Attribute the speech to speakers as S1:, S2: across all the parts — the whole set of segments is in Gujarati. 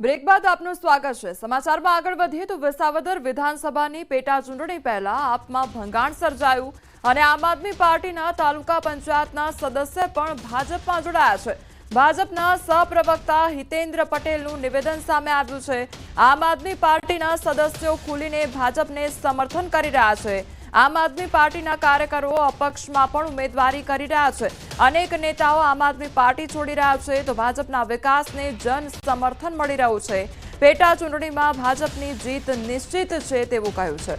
S1: બ્રેક બાદ આપનું સ્વાગત છે। સમાચારમાં આગળ વધીએ તો વિસાવદર વિધાનસભાની પેટા ચૂંટણી પહેલા આપમાં ભંગાણ સર્જાયું અને આમ આદમી પાર્ટીના તાલુકા પંચાયતના સદસ્ય પણ ભાજપમાં જોડાયા છે। ભાજપના સહપ્રવક્તા હિતેન્દ્ર પટેલનું નિવેદન સામે આવ્યું છે। આમ આદમી પાર્ટીના સદસ્યો ખુલીને ભાજપને સમર્થન કરી રહ્યા છે। આમ આદમી પાર્ટીના કાર્યકરો અપક્ષમાં પણ ઉમેદવારી કરી રહ્યા છે। અનેક નેતાઓ આમ આદમી પાર્ટી છોડી રહ્યા છે તો ભાજપના વિકાસને જન સમર્થન મળી રહ્યું છે। પેટા ચૂંટણીમાં ભાજપની જીત નિશ્ચિત છે તેવું કહ્યું છે।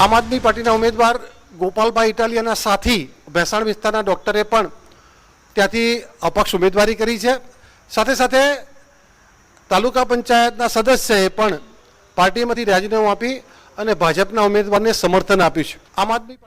S2: આમ આદમી પાર્ટીના ઉમેદવાર ગોપાલભાઈ ઇટાલિયાના સાથી ભેસાણ વિસ્તારના ડોક્ટરે પણ ત્યાંથી અપક્ષ ઉમેદવારી કરી છે। સાથે સાથે તાલુકા પંચાયતના સદસ્યએ પણ પાર્ટીમાંથી રાજીનામું આપી અને ભાજપના ઉમેદવારને સમર્થન આપ્યું છે। આમ આદમી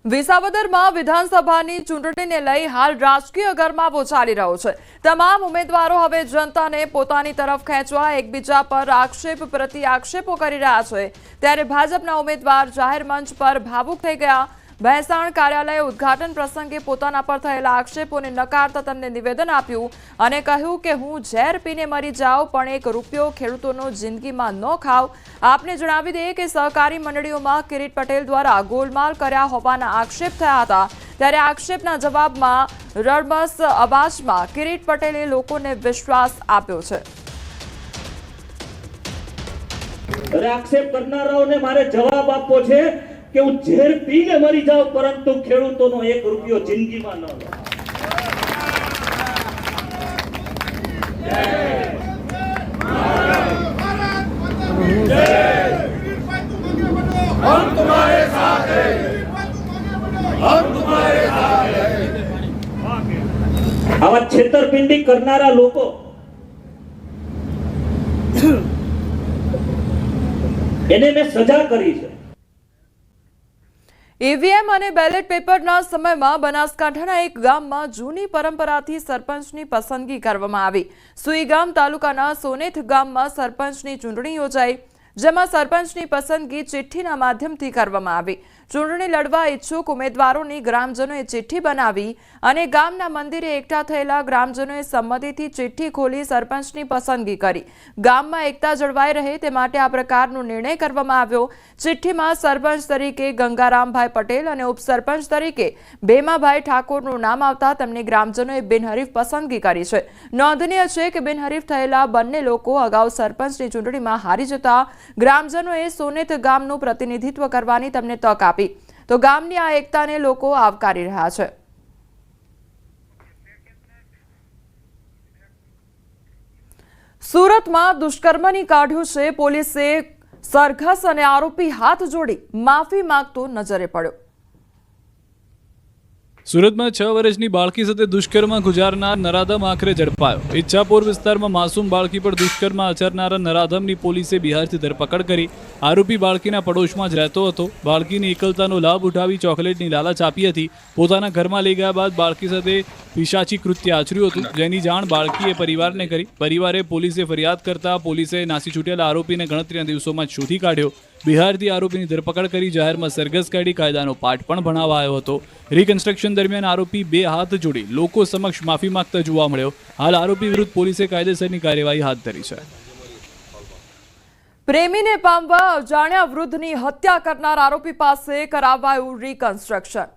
S1: વિસાવદરમાં વિધાનસભાની ચૂંટણીને લઈ હાલ રાજકીય ગરમાવો ચાલી રહ્યો છે। તમામ ઉમેદવારો હવે જનતાને પોતાની તરફ ખેંચવા એકબીજા પર આક્ષેપ પ્રતિ આક્ષેપો કરી રહ્યા છે। ત્યારે ભાજપના ઉમેદવાર જાહેર મંચ પર ભાવુક થઈ ગયા। ભેસાણ કાર્યાલય ઉદ્ઘાટન પ્રસંગે પોતાના પર થયેલા આક્ષેપોને નકારતા તેમને નિવેદન આપ્યું અને કહ્યું કે હું ઝેર પીને મરી જાઉં પણ એક રૂપિયો ખેડૂતોનો જિંદગીમાં ન ખાવ। આપને જણાવી દઈએ કે સહકારી મંડળીઓમાં કિરીટ પટેલ દ્વારા ગોલમાલ કર્યા હોવાના આક્ષેપ થયા હતા। ત્યારે આક્ષેપના જવાબમાં રડમસ અવાજમાં કિરીટ પટેલે લોકોને વિશ્વાસ આપ્યો છે।
S3: આક્ષેપ કરનારાઓને મારે જવાબ આપવો છે કે હું ઝેર પીને મરી જાઉં પરંતુ ખેડૂતોનો એક રૂપિયો જિંદગીમાં ન લો। हम तुम्हारे साथ हैं, हम तुम्हारे साथ हैं। आवा छेतरपिंडी करनारा लोको એને મેં સજા કરી છે।
S1: ईवीएम અને બેલેટ પેપરના સમયમાં બનાસકાંઠાના એક ગામમાં જૂની પરંપરાથી સરપંચની પસંદગી કરવામાં આવી। સુઈગામ તાલુકાના સોનેથ ગામમાં સરપંચની ચૂંટણી યોજાઈ જેમાં સરપંચની પસંદગી ચિઠ્ઠીના માધ્યમથી કરવામાં આવી। ચૂંટણી લડવા ઈચ્છુક ઉમેદવારોની ગ્રામજનોએ ચિઠ્ઠી બનાવી અને ગામના મંદિરે એકઠા થયેલા ગ્રામજનોએ સંમતિથી ચિઠ્ઠી ખોલી સરપંચની પસંદગી કરી। ગામમાં એકતા જળવાઈ રહે તે માટે આ પ્રકારનો નિર્ણય કરવામાં આવ્યો। ચિઠ્ઠીમાં સરપંચ તરીકે ગંગારામભાઈ પટેલ અને ઉપસરપંચ તરીકે ભેમાભાઈ ઠાકોરનું નામ આવતા તેમને ગ્રામજનોએ બિનહરીફ પસંદગી કરી છે। નોંધનીય છે કે બિનહરીફ થયેલા બંને લોકો અગાઉ સરપંચની ચૂંટણીમાં હારી જતા ગ્રામજનોએ સોનેત ગામનું પ્રતિનિધિત્વ કરવાની તેમને તક આપી તો ગામની આ એકતાને લોકો આવકારી રહ્યા છે। સુરતમાં દુષ્કર્મની કાઢ્યું છે પોલીસે સરઘસ અને આરોપી હાથ જોડી માફી માંગતો નજરે પડ્યો।
S4: સુરતમાં 6 વર્ષની બાળકી સાથે દુષ્કર્મ ગુજારનાર નરાધમ આખરે ઝડપાયો। ઈચ્છાપુર વિસ્તારમાં માસૂમ બાળકી પર દુષ્કર્મ આચરનારા નરાધમની પોલીસે બિહારથી ધરપકડ કરી। આરોપી બાળકીના પડોશમાં જ રહેતો હતો। બાળકીની એકલતાનો લાભ ઉઠાવી ચોકલેટની લાલચ આપી હતી। પોતાના ઘરમાં લઈ ગયા બાદ બાળકી સાથે પિશાચી કૃત્ય આચર્યું હતું જેની જાણ બાળકીએ પરિવારને કરી। પરિવારે પોલીસે ફરિયાદ કરતા પોલીસે નાસી છૂટેલા આરોપીને ગણતરીના દિવસોમાં શોધી કાઢ્યો। બિહારથી આરોપીની ધરપકડ કરી જાહેરમાં સરઘસ કાઢી કાયદાનો પાઠ પણ ભણાવાયો હતો। રિકન્સ્ટ્રક્શન દરમિયાન આરોપી 2 હાથ જોડી લોકો સમક્ષ માફી માંગતા જોવા મળ્યો। હાલ આરોપી વિરુદ્ધ પોલીસે કાયદેસરની કાર્યવાહી હાથ ધરી છે।
S1: પ્રેમીને પામવા અજાણ્યા વૃદ્ધની હત્યા કરનાર આરોપી પાસે કરાવાયું રિકન્સ્ટ્રક્શન।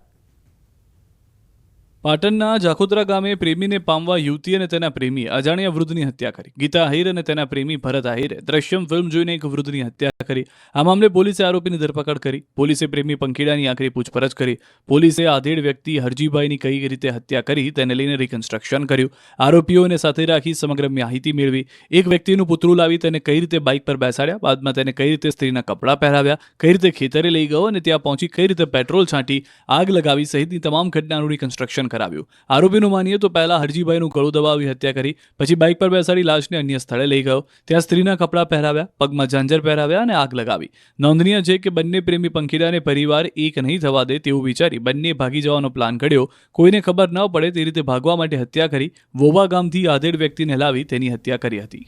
S4: પાટણના જાખોત્રા ગામે પ્રેમીને પામવા યુવતી અને તેના પ્રેમી અજાણ્યા વૃદ્ધની હત્યા કરી। ગીતા આહિર અને તેના પ્રેમી ભરત આહિરે દ્રશ્યમ ફિલ્મ જોઈને એક વૃદ્ધની હત્યા કરી। આ મામલે પોલીસે આરોપીની ધરપકડ કરી। પોલીસે પ્રેમી પંખીડાની આખરી પૂછપરછ કરી। પોલીસે આધેડ વ્યક્તિ હરજીભાઈની કઈ રીતે હત્યા કરી તેને લઈને રિકન્સ્ટ્રક્શન કર્યું। આરોપીઓને સાથે રાખી સમગ્ર માહિતી મેળવી। એક વ્યક્તિનું પુતળું લાવી તેને કઈ રીતે બાઇક પર બેસાડ્યા, બાદમાં તેને કઈ રીતે સ્ત્રીના કપડાં પહેરાવ્યા, કઈ રીતે ખેતરે લઈ ગયો અને ત્યાં પહોંચી કઈ રીતે પેટ્રોલ છાંટી આગ લગાવી સહિતની તમામ ઘટનાનું રિકન્સ્ટ્રક્શન કરાવ્યું। આરોપીનું માનીએ તો પહેલા હરજીભાઈનું ગળું દબાવી હત્યા કરી, પછી બાઇક પર બેસાડી લાશને અન્ય સ્થળે લઈ ગયો, ત્યાં સ્ત્રીના કપડાં પહેરાવ્યા, પગમાં ઝાંઝર પહેરાવ્યા અને આગ લગાવી। નોંધનીય છે કે બંને પ્રેમી પંખીડાને પરિવાર એક નહીં થવા દે તેવું વિચારી બંને ભાગી જવાનો પ્લાન ઘડ્યો। કોઈને ખબર ન પડે તે રીતે ભાગવા માટે હત્યા કરી વોવા ગામથી આધેડ વ્યક્તિને લાવી તેની હત્યા કરી હતી।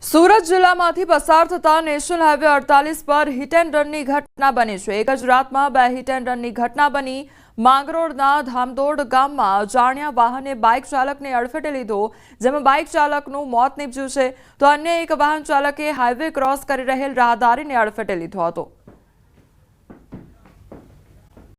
S1: સુરત જિલ્લામાંથી પસાર થતા નેશનલ હાઈવે 48 પર હિટ એન્ડ રનની ઘટના બની છે. એક જ રાતમાં 2 હિટ એન્ડ રનની ઘટના બની. માંગરોળના ધામદોડ ગામમાં અજાણ્યા વાહને બાઇક ચાલકને અડફેટે લીધો, જેમાં બાઇક ચાલકનું મોત નીપજ્યું છે, તો અન્ય એક વાહન ચાલકે હાઈવે ક્રોસ કરી રહેલ રાહદારીને અડફેટે લીધો હતો.